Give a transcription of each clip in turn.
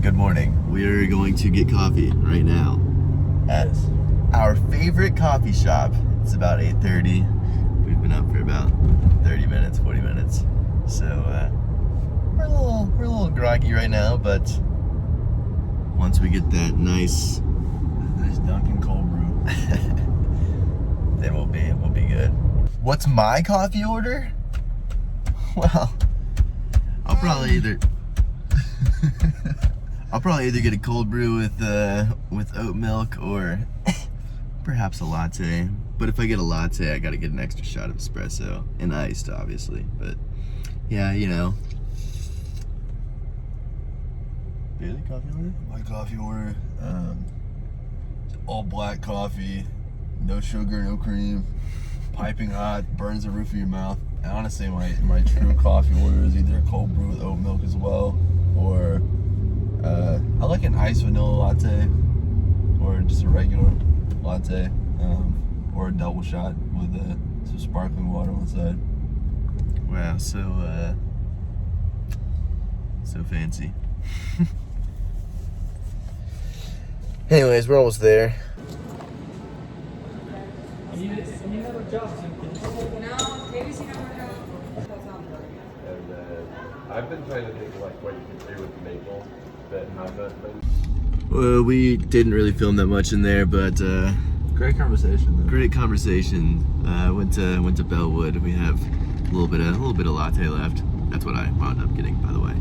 Good morning. We're going to get coffee right now at our favorite coffee shop. It's about 8:30. We've been up for about 30 minutes, 40 minutes. So we're a little groggy right now, but once we get that nice Dunkin' cold brew, then we'll be good. What's my coffee order? Well, I'll probably either get a cold brew with oat milk or perhaps a latte. But if I get a latte, I gotta get an extra shot of espresso and iced, obviously. But yeah, you know. Daily coffee order? My coffee order, all black coffee, no sugar, no cream, piping hot, burns the roof of your mouth. And honestly, my true coffee order is either a cold brew with oat milk as well, or I like an iced vanilla latte, or just a regular latte, or a double shot with some sparkling water on the side. Wow, so fancy. Anyways, we're almost there. I've been trying to think like what you can do with maple that have that thing. Well, we didn't really film that much in there, but Great conversation, though. great conversation. Went to Bellwood. We have a little bit of latte left. That's what I wound up getting, by the way.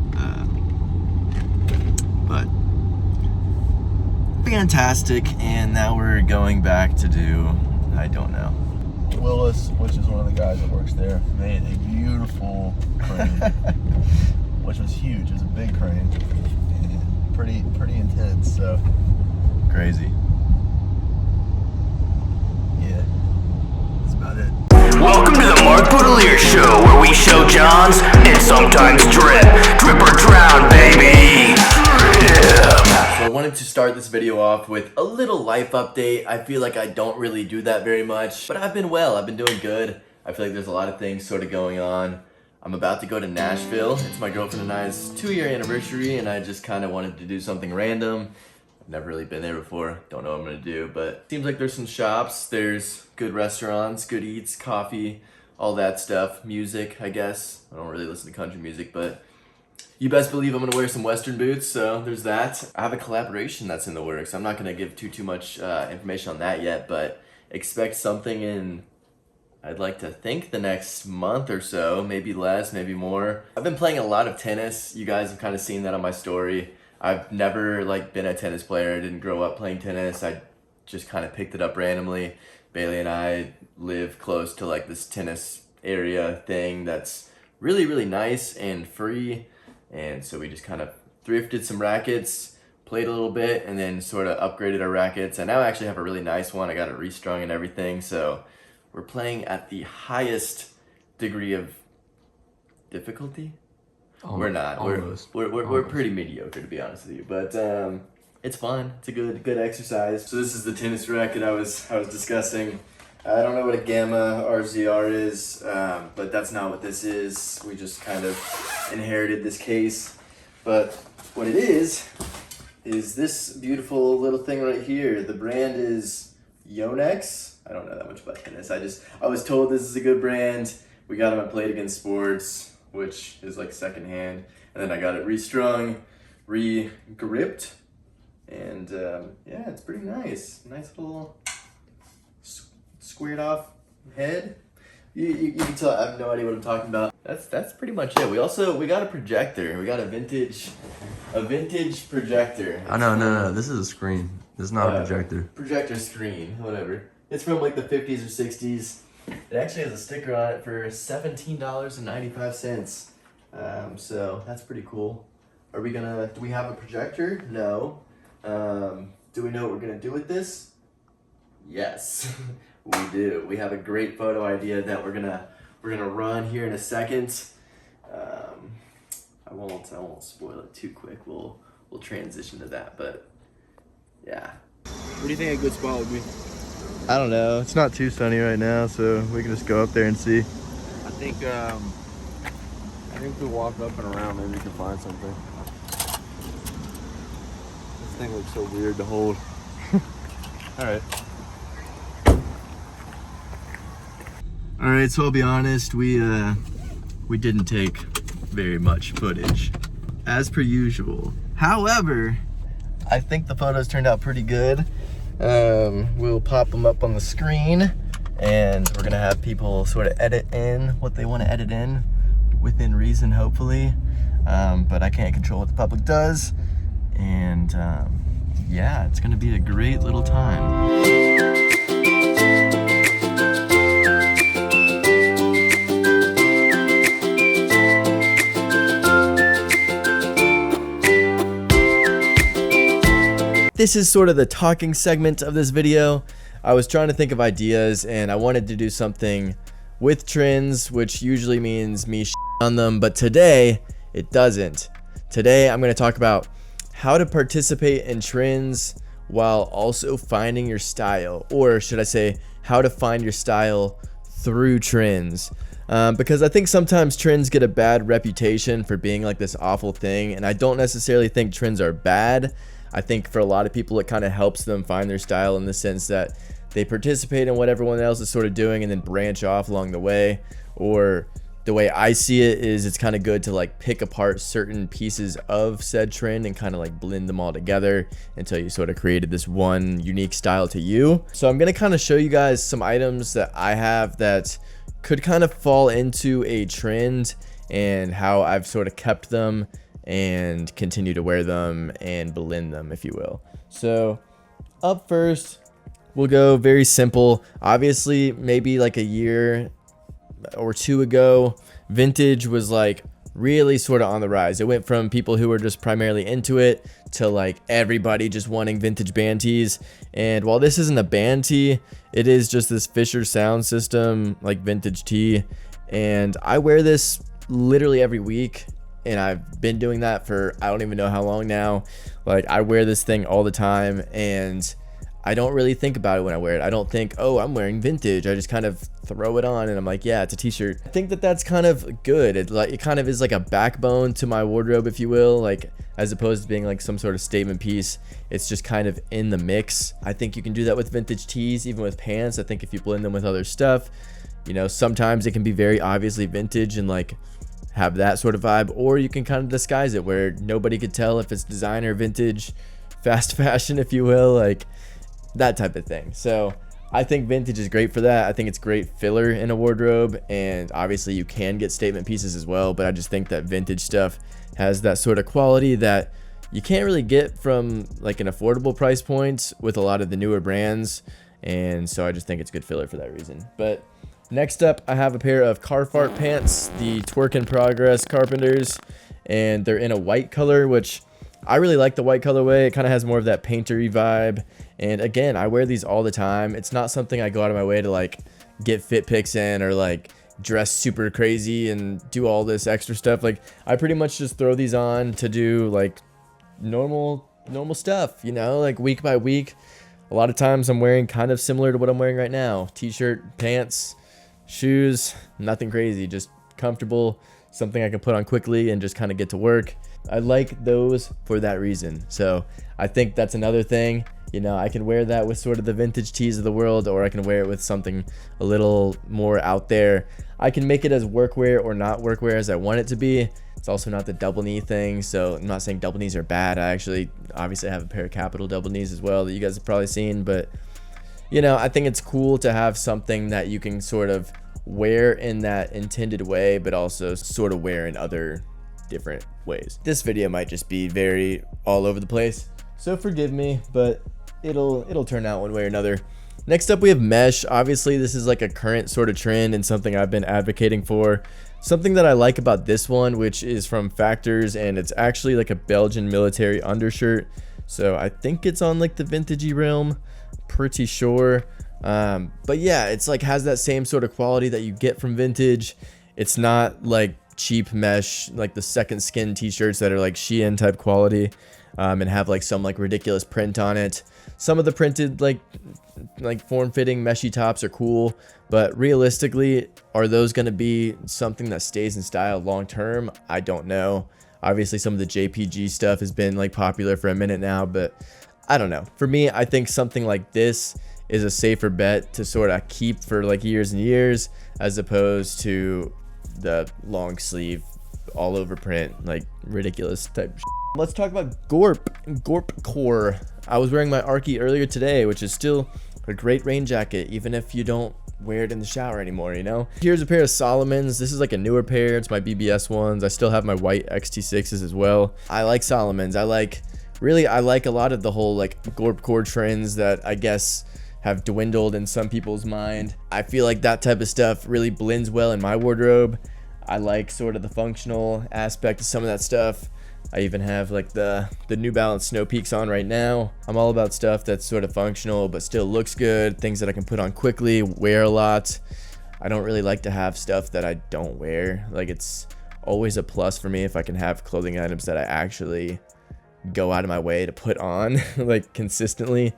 But fantastic, and now we're going back to do, I don't know. Willis, which is one of the guys that works there, made a beautiful crane, which was huge. It was a big crane, and pretty intense. So Crazy. yeah, that's about it. Welcome to the Mark Boudelier Show, where we show Johns and sometimes drip. Drip or drown, baby. Drip. So I wanted to start this video off with a little life update. I feel like I don't really do that very much, but I've been well. I've been doing good. I feel like there's a lot of things sort of going on. I'm about to go to Nashville. It's my girlfriend and I's 2-year anniversary, and I just kind of wanted to do something random. I've never really been there before. Don't know what I'm gonna do, but seems like there's some shops. There's good restaurants, good eats, coffee, all that stuff. Music, I guess. I don't really listen to country music, but you best believe I'm gonna wear some Western boots, so there's that. I have a collaboration that's in the works. I'm not gonna give too much information on that yet, but expect something in, I'd like to think, the next month or so, maybe less, maybe more. I've been playing a lot of tennis. You guys have kind of seen that on my story. I've never been a tennis player. I didn't grow up playing tennis. I just kind of picked it up randomly. Bailey and I live close to this tennis area thing that's really, really nice and free. And so we just kind of thrifted some rackets, played a little bit, and then sort of upgraded our rackets. And now I actually have a really nice one. I got it restrung and everything. So we're playing at the highest degree of difficulty. We're not. We're pretty mediocre, to be honest with you. But it's fun. It's a good exercise. So this is the tennis racket I was discussing. I don't know what a Gamma RZR is, but that's not what this is. We just kind of inherited this case. But what it is this beautiful little thing right here. The brand is Yonex. I don't know that much about tennis. I was told this is a good brand. We got them at Play It Again Sports, which is secondhand. And then I got it restrung, re-gripped. And yeah, it's pretty nice. Nice little squared off head. You can tell I have no idea what I'm talking about. That's pretty much it. We got a projector. We got a vintage projector. Oh no, this is a screen. This is not a projector. Projector screen, whatever. It's from the 50s or 60s. It actually has a sticker on it for $17.95. So that's pretty cool. Do we have a projector? No. Do we know what we're gonna do with this? Yes, we do. We have a great photo idea that we're gonna run here in a second. I won't spoil it too quick. We'll transition to that, but yeah. What do you think a good spot would be? I don't know. It's not too sunny right now, so we can just go up there and see. I think if we walk up and around, maybe we can find something. thing looks so weird to hold. Alright. Alright, so I'll be honest, we didn't take very much footage, as per usual. However, I think the photos turned out pretty good. We'll pop them up on the screen, and we're gonna have people sort of edit in what they want to edit in, within reason, hopefully. But I can't control what the public does, and yeah, it's gonna be a great little time. This is sort of the talking segment of this video. I was trying to think of ideas, and I wanted to do something with trends, which usually means me on them, but today it doesn't. Today I'm going to talk about how to participate in trends while also finding your style, or should I say how to find your style through trends. Because I think sometimes trends get a bad reputation for being like this awful thing, and I don't necessarily think trends are bad. I think for a lot of people it kind of helps them find their style in the sense that they participate in what everyone else is sort of doing and then branch off along the way. Or the way I see it is it's kind of good to like pick apart certain pieces of said trend and kind of like blend them all together until you sort of created this one unique style to you. So I'm going to kind of show you guys some items that I have that could kind of fall into a trend and how I've sort of kept them and continue to wear them and blend them, if you will. So up first, we'll go very simple. Obviously, maybe like a year or two ago, vintage was like really sort of on the rise. It went from people who were just primarily into it to like everybody just wanting vintage band tees. And while this isn't a band tee, it is just this Fisher sound system like vintage tee, and I wear this literally every week. And I've been doing that for I don't even know how long now. Like I wear this thing all the time, and I don't really think about it when I wear it. I don't think, oh, I'm wearing vintage. I just kind of throw it on and I'm like, yeah, it's a t-shirt. I think that that's kind of good. It kind of is like a backbone to my wardrobe, if you will, like as opposed to being like some sort of statement piece. It's just kind of in the mix. I think you can do that with vintage tees, even with pants. I think if you blend them with other stuff, you know, sometimes it can be very obviously vintage and like have that sort of vibe, or you can kind of disguise it where nobody could tell if it's designer, vintage, fast fashion, if you will, like that type of thing. So I think vintage is great for that. I think it's great filler in a wardrobe, and obviously you can get statement pieces as well, but I just think that vintage stuff has that sort of quality that you can't really get from like an affordable price point with a lot of the newer brands, and so I just think it's good filler for that reason. But next up, I have a pair of Carhartt pants, the Twerk in Progress Carpenters, and they're in a white color, which I really like the white colorway. It kind of has more of that paintery vibe, and again, I wear these all the time. It's not something I go out of my way to like get fit pics in or like dress super crazy and do all this extra stuff. Like I pretty much just throw these on to do like normal stuff, you know, like week by week. A lot of times I'm wearing kind of similar to what I'm wearing right now: t-shirt, pants, shoes, nothing crazy, just comfortable, something I can put on quickly and just kind of get to work. I like those for that reason. So I think that's another thing, you know, I can wear that with sort of the vintage tees of the world, or I can wear it with something a little more out there. I can make it as workwear or not workwear as I want it to be. It's also not the double knee thing, so I'm not saying double knees are bad. I actually obviously have a pair of Capital double knees as well that you guys have probably seen, but you know, I think it's cool to have something that you can sort of wear in that intended way, but also sort of wear in other different ways. This video might just be very all over the place, so forgive me, but it'll turn out one way or another. Next up, we have mesh. Obviously, this is like a current sort of trend and something I've been advocating for. Something that I like about this one, which is from Factors, and it's actually like a Belgian military undershirt. So I think it's on like the vintagey realm, pretty sure. But yeah, it's like has that same sort of quality that you get from vintage. It's not like cheap mesh like the Second Skin t-shirts that are like Shein type quality, and have like some like ridiculous print on it. Some of the printed like form-fitting meshy tops are cool, but realistically, are those going to be something that stays in style long term? I don't know. Obviously some of the JPG stuff has been like popular for a minute now, but I don't know. For me, I think something like this is a safer bet to sort of keep for like years and years, as opposed to the long sleeve all over print, like ridiculous type shit. Let's talk about Gorp Core. I was wearing my Arky earlier today, which is still a great rain jacket, even if you don't wear it in the shower anymore, you know? Here's a pair of Solomons. This is like a newer pair. It's my BBS ones. I still have my white XT6s as well. I like Solomons. I like a lot of the whole like Gorp Core trends that I guess have dwindled in some people's mind. I feel like that type of stuff really blends well in my wardrobe. I like sort of the functional aspect of some of that stuff. I even have like the New Balance Snow Peaks on right now. I'm all about stuff that's sort of functional but still looks good, things that I can put on quickly, wear a lot. I don't really like to have stuff that I don't wear. Like, it's always a plus for me if I can have clothing items that I actually go out of my way to put on like consistently,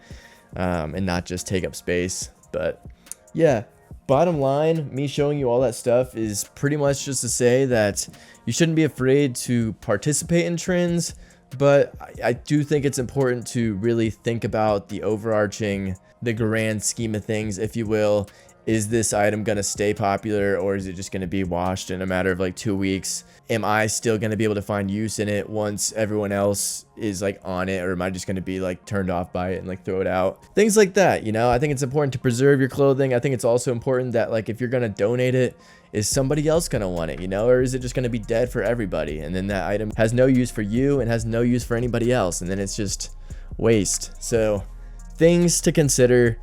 and not just take up space. But yeah, bottom line, me showing you all that stuff is pretty much just to say that you shouldn't be afraid to participate in trends, but I do think it's important to really think about the overarching, the grand scheme of things, if you will. Is this item going to stay popular, or is it just going to be washed in a matter of like 2 weeks? Am I still going to be able to find use in it once everyone else is like on it, or am I just going to be like turned off by it and like throw it out? Things like that, you know? I think it's important to preserve your clothing. I think it's also important that like if you're going to donate it, is somebody else going to want it, you know? Or is it just going to be dead for everybody? And then that item has no use for you and has no use for anybody else. And then it's just waste. So things to consider.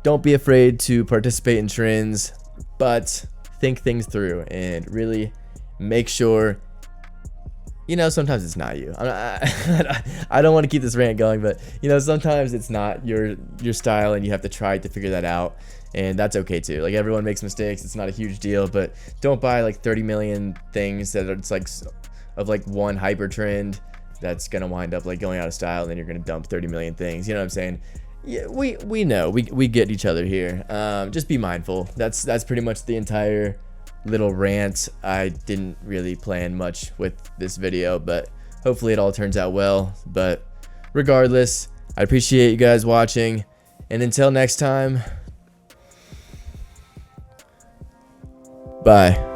Don't be afraid to participate in trends, but think things through and really make sure, you know, sometimes it's not you. I don't want to keep this rant going, but you know, sometimes it's not your style and you have to try to figure that out, and that's okay too. Like, everyone makes mistakes. It's not a huge deal, but don't buy like 30 million things that are it's like of like one hyper trend that's gonna wind up like going out of style, and then you're gonna dump 30 million things. You know what I'm saying? Yeah, we know, we get each other here. Just be mindful. That's pretty much the entire little rant. I didn't really plan much with this video, but hopefully it all turns out well. But regardless, I appreciate you guys watching, and until next time, bye.